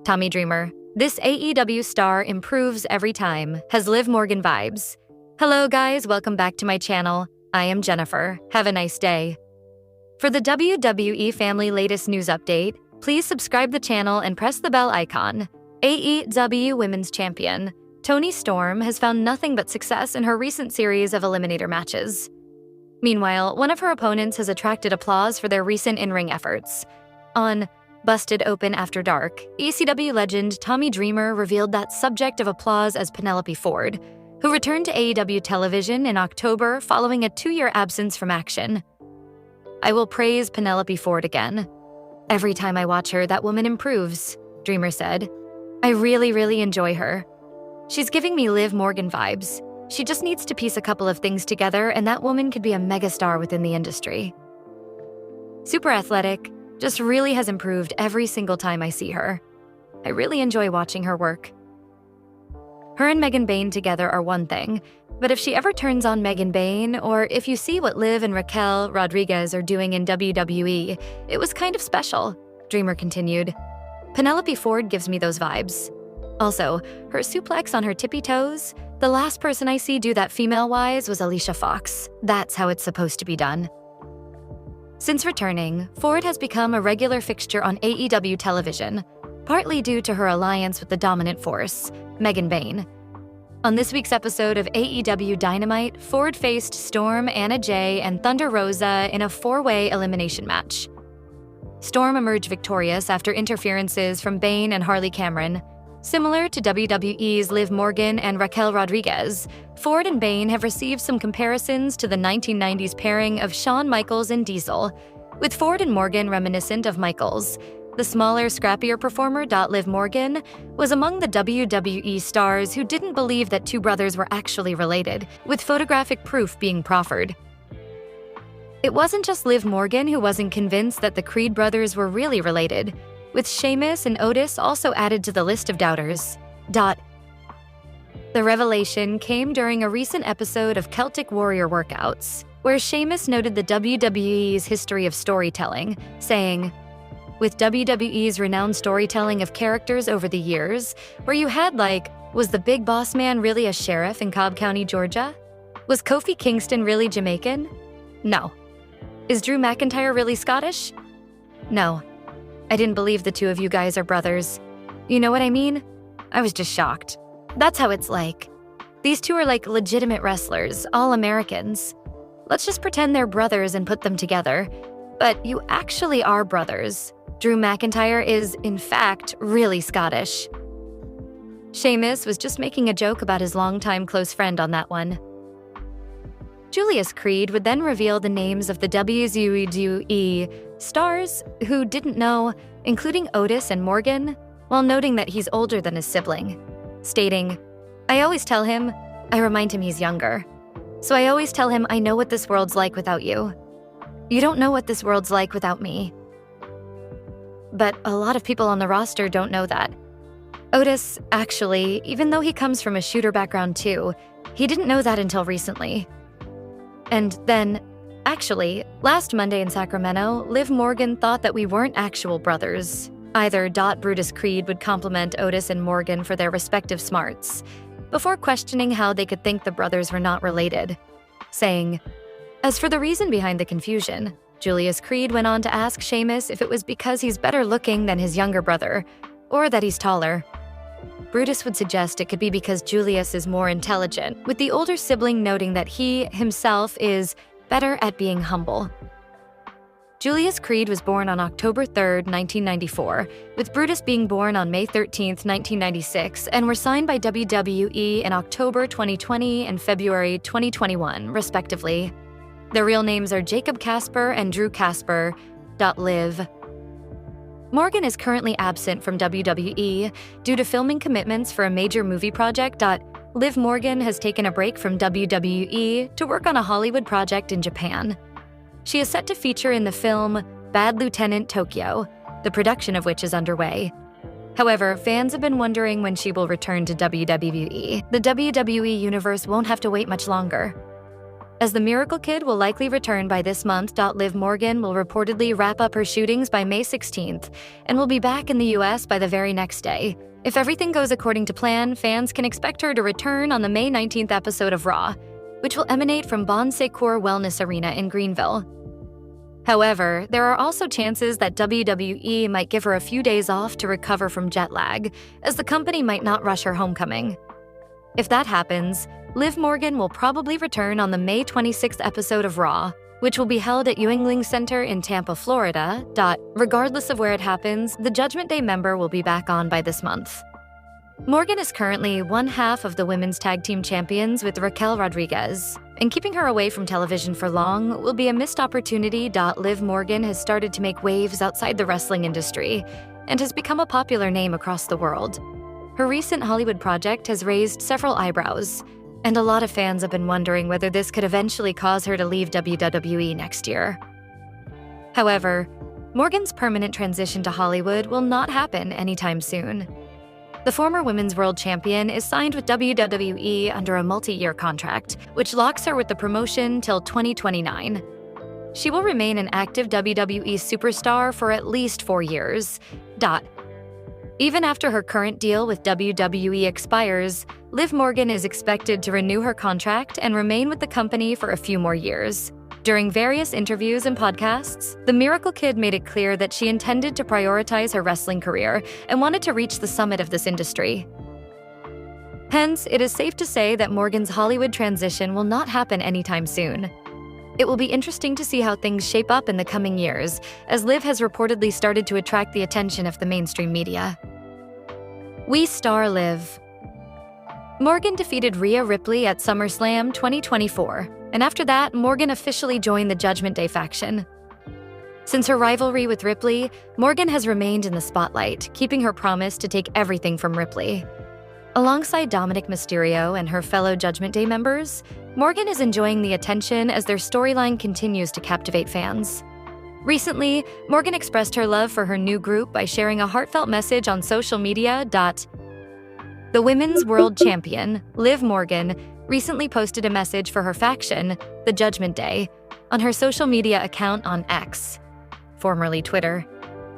Tommy Dreamer. This AEW star improves every time, has Liv Morgan vibes. Hello guys, welcome back to my channel. I am Jennifer. Have a nice day. For the WWE family latest news update, please subscribe the channel and press the bell icon. AEW Women's Champion Toni Storm has found nothing but success in her recent series of eliminator matches. Meanwhile, one of her opponents has attracted applause for their recent in-ring efforts. On Busted Open After Dark, ECW legend Tommy Dreamer revealed that subject of applause as Penelope Ford, who returned to AEW television in October following a 2-year absence from action. I will praise Penelope Ford again. Every time I watch her, that woman improves, Dreamer said. I really enjoy her. She's giving me Liv Morgan vibes. She just needs to piece a couple of things together and that woman could be a megastar within the industry. Super athletic, just really has improved every single time I see her. I really enjoy watching her work. Her and Megan Bayne together are one thing, but if she ever turns on Megan Bayne, or if you see what Liv and Raquel Rodriguez are doing in WWE, it was kind of special, Dreamer continued. Penelope Ford gives me those vibes. Also, her suplex on her tippy toes, the last person I see do that female-wise was Alicia Fox. That's how it's supposed to be done. Since returning, Ford has become a regular fixture on AEW television, partly due to her alliance with the dominant force, Megan Bayne. On this week's episode of AEW Dynamite, Ford faced Storm, Anna Jay, and Thunder Rosa in a 4-way elimination match. Storm emerged victorious after interferences from Bayne and Harley Cameron. Similar to WWE's Liv Morgan and Raquel Rodriguez, Ford and Bayne have received some comparisons to the 1990s pairing of Shawn Michaels and Diesel, with Ford and Morgan reminiscent of Michaels. The smaller, scrappier performer, Liv Morgan, was among the WWE stars who didn't believe that two brothers were actually related, with photographic proof being proffered. It wasn't just Liv Morgan who wasn't convinced that the Creed brothers were really related, with Sheamus and Otis also added to the list of doubters. The revelation came during a recent episode of Celtic Warrior Workouts, where Sheamus noted the WWE's history of storytelling, saying, with WWE's renowned storytelling of characters over the years, where you had was the Big Boss Man really a sheriff in Cobb County, Georgia? Was Kofi Kingston really Jamaican? No. Is Drew McIntyre really Scottish? No. I didn't believe the two of you guys are brothers. You know what I mean? I was just shocked. That's how it's like. These two are like legitimate wrestlers, all Americans. Let's just pretend they're brothers and put them together. But you actually are brothers. Drew McIntyre is, in fact, really Scottish. Sheamus was just making a joke about his longtime close friend on that one. Julius Creed would then reveal the names of the WWE stars who didn't know, including Otis and Morgan, while noting that he's older than his sibling, stating, I always tell him, I remind him he's younger. So I always tell him I know what this world's like without you. You don't know what this world's like without me. But a lot of people on the roster don't know that. Otis, actually, even though he comes from a shooter background too, he didn't know that until recently. And then, actually, last Monday in Sacramento, Liv Morgan thought that we weren't actual brothers. Either. Brutus Creed would compliment Otis and Morgan for their respective smarts, before questioning how they could think the brothers were not related, saying, as for the reason behind the confusion, Julius Creed went on to ask Sheamus if it was because he's better looking than his younger brother, or that he's taller. Brutus would suggest it could be because Julius is more intelligent, with the older sibling noting that he, himself, is better at being humble. Julius Creed was born on October 3, 1994, with Brutus being born on May 13, 1996, and were signed by WWE in October 2020 and February 2021, respectively. Their real names are Jacob Casper and Drew Casper. Liv. Morgan is currently absent from WWE due to filming commitments for a major movie project. Liv Morgan has taken a break from WWE to work on a Hollywood project in Japan. She is set to feature in the film Bad Lieutenant Tokyo, the production of which is underway. However, fans have been wondering when she will return to WWE. The WWE universe won't have to wait much longer. as the Miracle Kid will likely return by this month. Liv Morgan will reportedly wrap up her shootings by May 16th and will be back in the US by the very next day. If everything goes according to plan, fans can expect her to return on the May 19th episode of Raw, which will emanate from Bon Secours Wellness Arena in Greenville. However, there are also chances that WWE might give her a few days off to recover from jet lag, as the company might not rush her homecoming. If that happens, Liv Morgan will probably return on the May 26th episode of Raw, which will be held at Yuengling Center in Tampa, Florida. Regardless of where it happens, the Judgment Day member will be back on by this month. Morgan is currently one half of the women's tag team champions with Raquel Rodriguez, and keeping her away from television for long will be a missed opportunity. Liv Morgan has started to make waves outside the wrestling industry and has become a popular name across the world. Her recent Hollywood project has raised several eyebrows, and a lot of fans have been wondering whether this could eventually cause her to leave WWE next year. However, Morgan's permanent transition to Hollywood will not happen anytime soon. The former women's world champion is signed with WWE under a multi-year contract, which locks her with the promotion till 2029. She will remain an active WWE superstar for at least 4 years. Even after her current deal with WWE expires, Liv Morgan is expected to renew her contract and remain with the company for a few more years. During various interviews and podcasts, the Miracle Kid made it clear that she intended to prioritize her wrestling career and wanted to reach the summit of this industry. Hence, it is safe to say that Morgan's Hollywood transition will not happen anytime soon. It will be interesting to see how things shape up in the coming years, as Liv has reportedly started to attract the attention of the mainstream media. We star Liv. Morgan defeated Rhea Ripley at SummerSlam 2024, and after that, Morgan officially joined the Judgment Day faction. Since her rivalry with Ripley, Morgan has remained in the spotlight, keeping her promise to take everything from Ripley. Alongside Dominic Mysterio and her fellow Judgment Day members, Morgan is enjoying the attention as their storyline continues to captivate fans. Recently, Morgan expressed her love for her new group by sharing a heartfelt message on social media. The women's world champion, Liv Morgan, recently posted a message for her faction, the Judgment Day, on her social media account on X, formerly Twitter.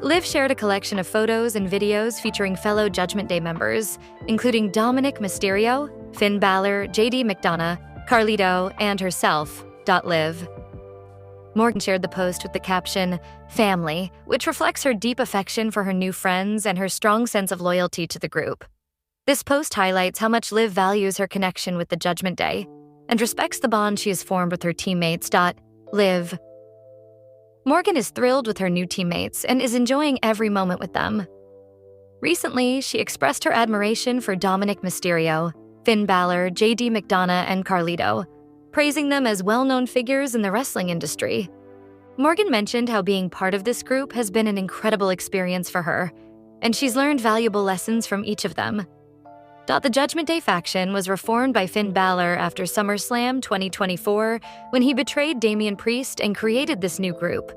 Liv shared a collection of photos and videos featuring fellow Judgment Day members, including Dominic Mysterio, Finn Balor, JD McDonough, Carlito, and herself. Liv. Morgan shared the post with the caption, "Family," which reflects her deep affection for her new friends and her strong sense of loyalty to the group. This post highlights how much Liv values her connection with the Judgment Day and respects the bond she has formed with her teammates. Liv. Morgan is thrilled with her new teammates and is enjoying every moment with them. Recently, she expressed her admiration for Dominic Mysterio, Finn Balor, JD McDonough, and Carlito, praising them as well-known figures in the wrestling industry. Morgan mentioned how being part of this group has been an incredible experience for her, and she's learned valuable lessons from each of them. The Judgment Day faction was reformed by Finn Balor after SummerSlam 2024 when he betrayed Damian Priest and created this new group.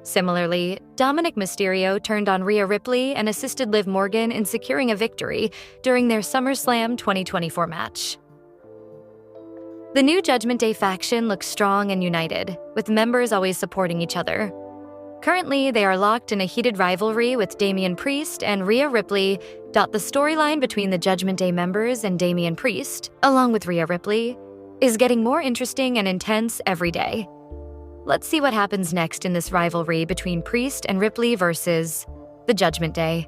Similarly, Dominic Mysterio turned on Rhea Ripley and assisted Liv Morgan in securing a victory during their SummerSlam 2024 match. The new Judgment Day faction looks strong and united, with members always supporting each other. Currently, they are locked in a heated rivalry with Damian Priest and Rhea Ripley. The storyline between the Judgment Day members and Damian Priest, along with Rhea Ripley, is getting more interesting and intense every day. Let's see what happens next in this rivalry between Priest and Ripley versus the Judgment Day.